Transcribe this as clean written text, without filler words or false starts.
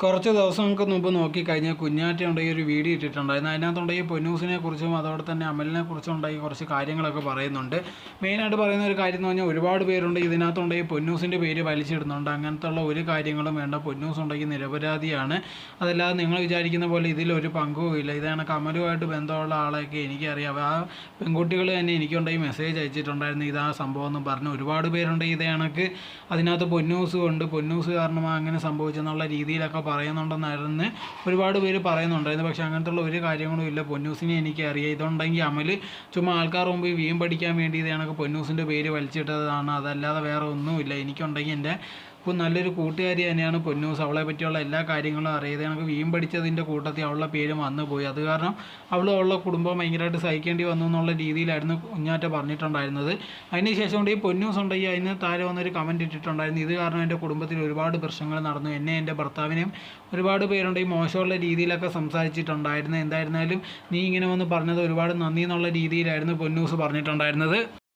കുറച്ച് ദിവസങ്ങൾക്ക് മുമ്പ് നോക്കിക്കഴിഞ്ഞാൽ കുഞ്ഞാറ്റയുണ്ടെങ്കിൽ ഒരു വീഡിയോ ഇട്ടിട്ടുണ്ടായിരുന്നു. അതിനകത്തുണ്ടെങ്കിൽ പൊന്നൂസിനെ കുറിച്ചും അതോടെ തന്നെ അമലിനെ കുറിച്ചും ഉണ്ടെങ്കിൽ കുറച്ച് കാര്യങ്ങളൊക്കെ പറയുന്നുണ്ട്. മെയിനായിട്ട് പറയുന്ന ഒരു കാര്യം എന്ന് പറഞ്ഞാൽ ഒരുപാട് പേരുണ്ട് ഇതിനകത്തുണ്ടെങ്കിൽ പൊന്നൂസിൻ്റെ പേര് വലിച്ചിടുന്നുണ്ട്. അങ്ങനത്തുള്ള ഒരു കാര്യങ്ങളും വേണ്ട. പൊന്നൂസ് ഉണ്ടെങ്കിൽ നിരപരാധിയാണ്. അതല്ലാതെ നിങ്ങൾ വിചാരിക്കുന്ന പോലെ ഇതിലൊരു പങ്കും ഇല്ല. ഇതാണ് അമലുമായിട്ട് ബന്ധമുള്ള ആളെയൊക്കെ എനിക്കറിയാം. ആ പെൺകുട്ടികൾ തന്നെ എനിക്കുണ്ടെങ്കിൽ മെസ്സേജ് അയച്ചിട്ടുണ്ടായിരുന്നു ഇതാ സംഭവം എന്ന് പറഞ്ഞ്. ഒരുപാട് പേരുണ്ട് ഇതേ കണക്ക് അതിനകത്ത് പൊന്നൂസും ഉണ്ട്. പൊന്നൂസ് കാരണമാണ് അങ്ങനെ സംഭവിച്ചെന്നുള്ള രീതിയിലൊക്കെ പറയുന്നുണ്ടെന്നായിരുന്നു ഒരുപാട് പേര് പറയുന്നുണ്ടായിരുന്നു. പക്ഷേ അങ്ങനത്തുള്ള ഒരു കാര്യങ്ങളും ഇല്ല. പൊന്നൂസിനെ എനിക്കറിയാം. ഇതുണ്ടെങ്കിൽ അമൽ ചുമ്മാ ആൾക്കാർ മുമ്പ് വീം പഠിക്കാൻ വേണ്ടി ഇത് കണക്ക് പൊന്നൂസിൻ്റെ പേര് വലിച്ചിട്ടതാണ്. അതല്ലാതെ വേറെ ഒന്നുമില്ല. എനിക്കുണ്ടെങ്കിൽ എൻ്റെ നല്ലൊരു കൂട്ടുകാരി തന്നെയാണ് പൊന്നൂസ്. അവളെ പറ്റിയുള്ള എല്ലാ കാര്യങ്ങളും അറിയാതെ എനിക്ക് വീം പഠിച്ചതിൻ്റെ കൂട്ടത്തിൽ അവളുടെ പേര് വന്നു പോയി. അത് കാരണം അവളുടെ കുടുംബം ഭയങ്കരമായിട്ട് സഹിക്കേണ്ടി വന്നു എന്നുള്ള രീതിയിലായിരുന്നു കുഞ്ഞാറ്റ പറഞ്ഞിട്ടുണ്ടായിരുന്നത്. അതിനുശേഷം കൊണ്ട് ഈ പൊന്നൂസ് ഉണ്ടെങ്കിൽ അതിന് താഴെ വന്നൊരു കമൻറ്റ് ഇട്ടിട്ടുണ്ടായിരുന്നു. ഇത് കാരണം എൻ്റെ കുടുംബത്തിൽ ഒരുപാട് പ്രശ്നങ്ങൾ നടന്നു. എന്നെ എൻ്റെ ഭർത്താവിനെയും ഒരുപാട് പേരുണ്ട് ഈ മോശമുള്ള രീതിയിലൊക്കെ സംസാരിച്ചിട്ടുണ്ടായിരുന്നു. എന്തായിരുന്നാലും നീ ഇങ്ങനെ വന്ന് പറഞ്ഞത് ഒരുപാട് നന്ദി എന്നുള്ള രീതിയിലായിരുന്നു പൊന്നൂസ് പറഞ്ഞിട്ടുണ്ടായിരുന്നത്.